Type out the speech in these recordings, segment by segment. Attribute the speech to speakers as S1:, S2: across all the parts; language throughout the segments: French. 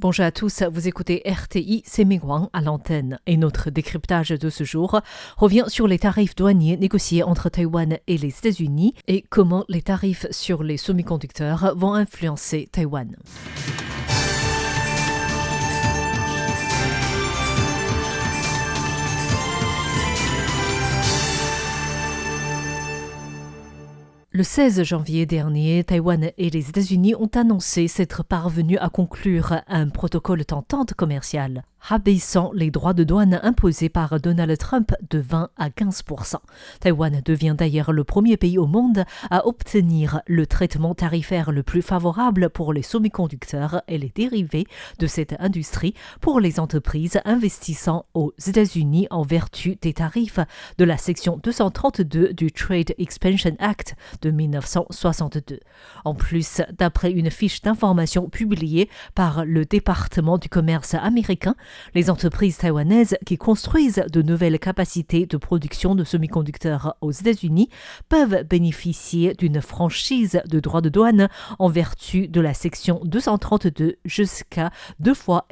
S1: Bonjour à tous, vous écoutez RTI, c'est Mingwang à l'antenne. Et notre décryptage de ce jour revient sur les tarifs douaniers négociés entre Taïwan et les États-Unis et comment les tarifs sur les semi-conducteurs vont influencer Taïwan. Le 16 janvier dernier, Taïwan et les États-Unis ont annoncé s'être parvenus à conclure un protocole d'entente commerciale, rabaissant les droits de douane imposés par Donald Trump de 20 à 15%. Taïwan devient d'ailleurs le premier pays au monde à obtenir le traitement tarifaire le plus favorable pour les semi-conducteurs et les dérivés de cette industrie pour les entreprises investissant aux États-Unis en vertu des tarifs de la section 232 du Trade Expansion Act de 1962. En plus, d'après une fiche d'information publiée par le département du commerce américain, les entreprises taïwanaises qui construisent de nouvelles capacités de production de semi-conducteurs aux États-Unis peuvent bénéficier d'une franchise de droits de douane en vertu de la section 232 jusqu'à 2,5 fois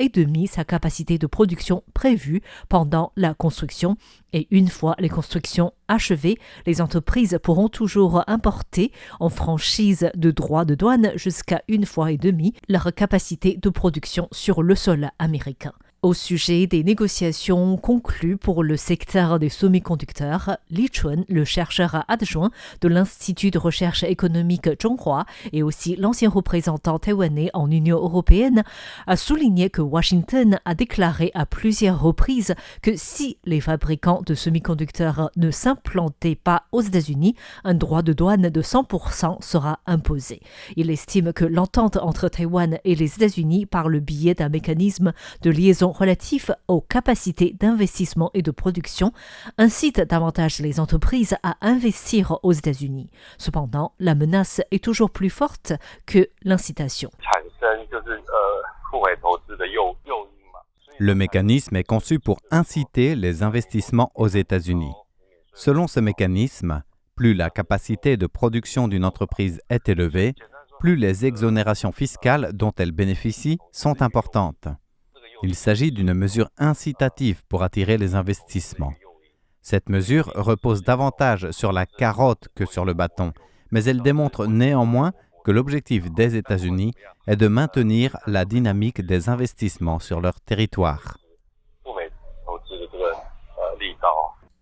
S1: sa capacité de production prévue pendant la construction. Et une fois les constructions achevées, les entreprises pourront toujours importer en franchise de droits de douane jusqu'à 1,5 fois leur capacité de production sur le sol américain. Au sujet des négociations conclues pour le secteur des semi-conducteurs, Li Chun, le chercheur adjoint de l'Institut de recherche économique Zhonghua et aussi l'ancien représentant taïwanais en Union européenne, a souligné que Washington a déclaré à plusieurs reprises que si les fabricants de semi-conducteurs ne s'implantaient pas aux États-Unis, un droit de douane de 100% sera imposé. Il estime que l'entente entre Taïwan et les États-Unis par le biais d'un mécanisme de liaison relatif aux capacités d'investissement et de production incite davantage les entreprises à investir aux États-Unis. Cependant, la menace est toujours plus forte que l'incitation.
S2: Le mécanisme est conçu pour inciter les investissements aux États-Unis. Selon ce mécanisme, plus la capacité de production d'une entreprise est élevée, plus les exonérations fiscales dont elle bénéficie sont importantes. Il s'agit d'une mesure incitative pour attirer les investissements. Cette mesure repose davantage sur la carotte que sur le bâton, mais elle démontre néanmoins que l'objectif des États-Unis est de maintenir la dynamique des investissements sur leur territoire.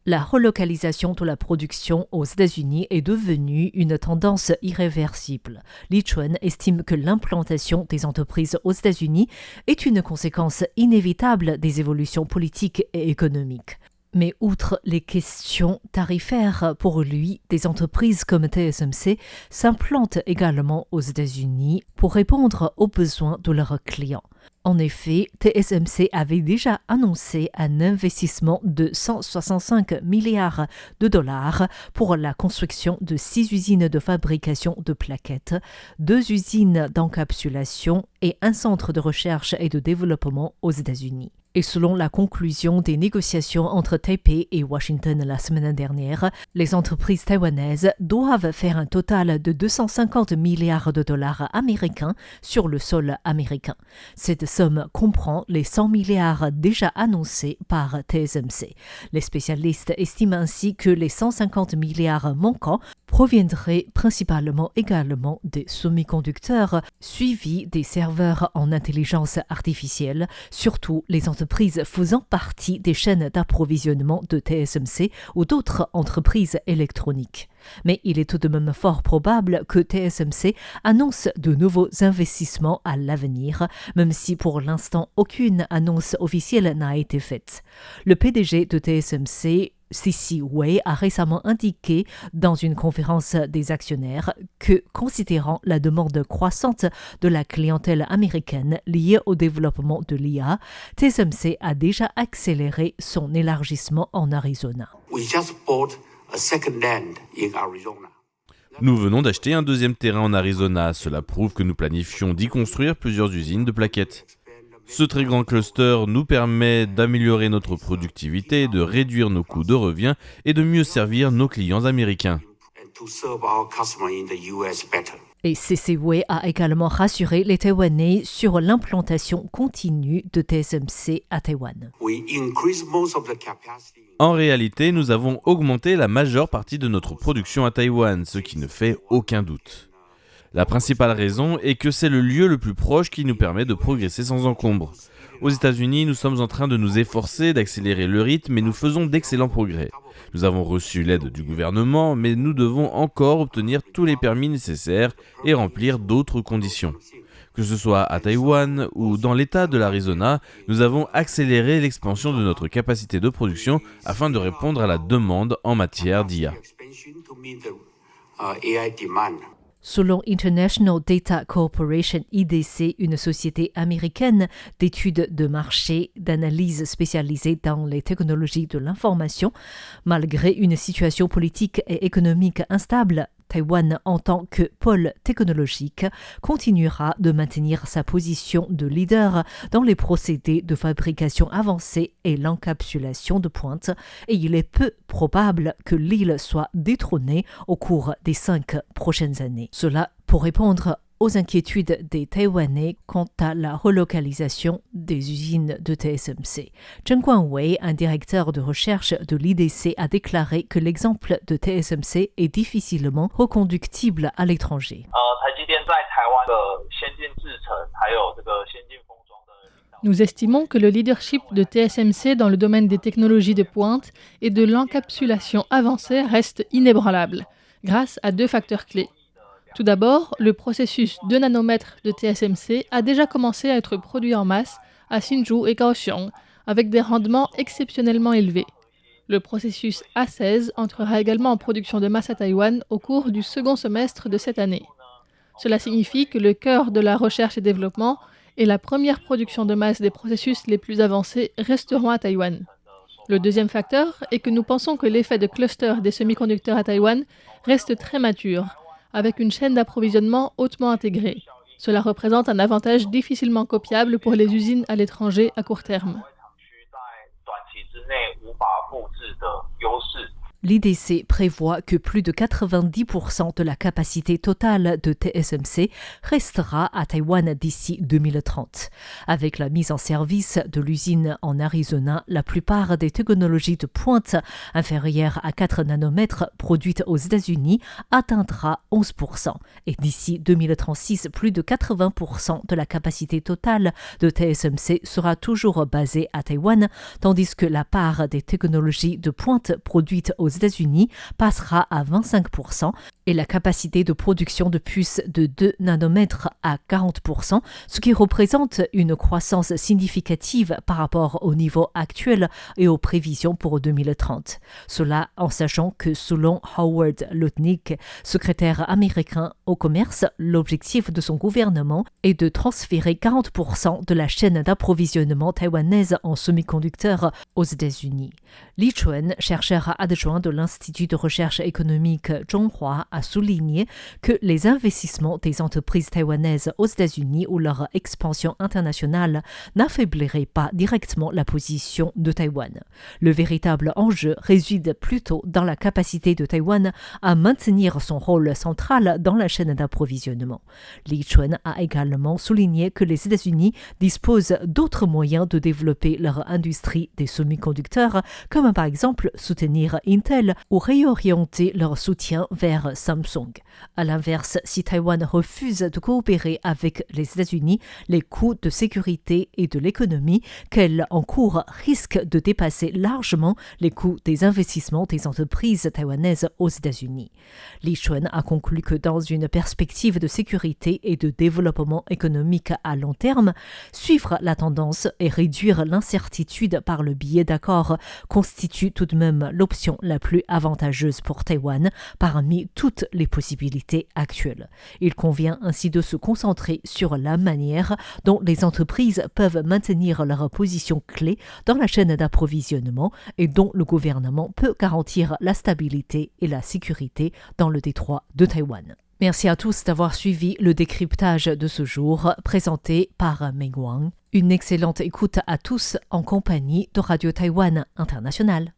S1: La relocalisation de la production aux États-Unis est devenue une tendance irréversible. Li Chun estime que l'implantation des entreprises aux États-Unis est une conséquence inévitable des évolutions politiques et économiques. Mais outre les questions tarifaires, pour lui, des entreprises comme TSMC s'implantent également aux États-Unis pour répondre aux besoins de leurs clients. En effet, TSMC avait déjà annoncé un investissement de 165 milliards de dollars pour la construction de 6 usines de fabrication de plaquettes, 2 usines d'encapsulation et un centre de recherche et de développement aux États-Unis. Et selon la conclusion des négociations entre Taipei et Washington la semaine dernière, les entreprises taïwanaises doivent faire un total de 250 milliards de dollars américains sur le sol américain. Cette somme comprend les 100 milliards déjà annoncés par TSMC. Les spécialistes estiment ainsi que les 150 milliards manquants proviendraient principalement également des semi-conducteurs, suivis des serveurs en intelligence artificielle, surtout les entreprises faisant partie des chaînes d'approvisionnement de TSMC ou d'autres entreprises électroniques. Mais il est tout de même fort probable que TSMC annonce de nouveaux investissements à l'avenir, même si pour l'instant aucune annonce officielle n'a été faite. Le PDG de TSMC, C.C. Wei, a récemment indiqué dans une conférence des actionnaires que, considérant la demande croissante de la clientèle américaine liée au développement de l'IA, TSMC a déjà accéléré son élargissement en Arizona.
S3: Nous venons d'acheter un deuxième terrain en Arizona. Cela prouve que nous planifions d'y construire plusieurs usines de plaquettes. Ce très grand cluster nous permet d'améliorer notre productivité, de réduire nos coûts de revient et de mieux servir nos clients américains.
S1: Et CCW a également rassuré les Taïwanais sur l'implantation continue de TSMC à Taïwan.
S3: En réalité, nous avons augmenté la majeure partie de notre production à Taïwan, ce qui ne fait aucun doute. La principale raison est que c'est le lieu le plus proche qui nous permet de progresser sans encombre. Aux États-Unis, nous sommes en train de nous efforcer d'accélérer le rythme et nous faisons d'excellents progrès. Nous avons reçu l'aide du gouvernement, mais nous devons encore obtenir tous les permis nécessaires et remplir d'autres conditions. Que ce soit à Taïwan ou dans l'État de l'Arizona, nous avons accéléré l'expansion de notre capacité de production afin de répondre à la demande en matière d'IA.
S1: Selon International Data Corporation IDC, une société américaine d'études de marché, d'analyse spécialisée dans les technologies de l'information, malgré une situation politique et économique instable, Taïwan, en tant que pôle technologique, continuera de maintenir sa position de leader dans les procédés de fabrication avancée et l'encapsulation de pointe, et il est peu probable que l'île soit détrônée au cours des 5 prochaines années. Cela pour répondre aux inquiétudes des Taïwanais quant à la relocalisation des usines de TSMC. Zheng Guangwei, un directeur de recherche de l'IDC, a déclaré que l'exemple de TSMC est difficilement reconductible à l'étranger.
S4: Nous estimons que le leadership de TSMC dans le domaine des technologies de pointe et de l'encapsulation avancée reste inébranlable, grâce à 2 facteurs clés. Tout d'abord, le processus 2 nanomètres de TSMC a déjà commencé à être produit en masse à Hsinchu et Kaohsiung, avec des rendements exceptionnellement élevés. Le processus A16 entrera également en production de masse à Taïwan au cours du second semestre de cette année. Cela signifie que le cœur de la recherche et développement et la première production de masse des processus les plus avancés resteront à Taïwan. Le deuxième facteur est que nous pensons que l'effet de cluster des semi-conducteurs à Taïwan reste très mature, avec une chaîne d'approvisionnement hautement intégrée. Cela représente un avantage difficilement copiable pour les usines à l'étranger à court terme.
S1: L'IDC prévoit que plus de 90% de la capacité totale de TSMC restera à Taïwan d'ici 2030. Avec la mise en service de l'usine en Arizona, la plupart des technologies de pointe inférieures à 4 nanomètres produites aux États-Unis atteindra 11%. Et d'ici 2036, plus de 80% de la capacité totale de TSMC sera toujours basée à Taïwan, tandis que la part des technologies de pointe produites aux États-Unis passera à 25% et la capacité de production de puces de 2 nanomètres à 40%, ce qui représente une croissance significative par rapport au niveau actuel et aux prévisions pour 2030. Cela en sachant que selon Howard Lutnick, secrétaire américain au commerce, l'objectif de son gouvernement est de transférer 40% de la chaîne d'approvisionnement taïwanaise en semi-conducteurs aux États-Unis. Li Chun, chercheur adjoint de l'Institut de recherche économique Zhonghua, a souligné que les investissements des entreprises taïwanaises aux États-Unis ou leur expansion internationale n'affaibliraient pas directement la position de Taïwan. Le véritable enjeu réside plutôt dans la capacité de Taïwan à maintenir son rôle central dans la chaîne d'approvisionnement. Li Chun a également souligné que les États-Unis disposent d'autres moyens de développer leur industrie des semi-conducteurs, comme par exemple soutenir Intel ou réorienter leur soutien vers Samsung. À l'inverse, si Taïwan refuse de coopérer avec les États-Unis, les coûts de sécurité et de l'économie qu'elle encourt risquent de dépasser largement les coûts des investissements des entreprises taïwanaises aux États-Unis. Li Chun a conclu que dans une perspective de sécurité et de développement économique à long terme, suivre la tendance et réduire l'incertitude par le biais d'accords constitue tout de même l'option la plus avantageuse pour Taïwan parmi toutes les possibilités actuelles. Il convient ainsi de se concentrer sur la manière dont les entreprises peuvent maintenir leur position clé dans la chaîne d'approvisionnement et dont le gouvernement peut garantir la stabilité et la sécurité dans le détroit de Taïwan. Merci à tous d'avoir suivi le décryptage de ce jour présenté par Meng Wang. Une excellente écoute à tous en compagnie de Radio Taïwan International.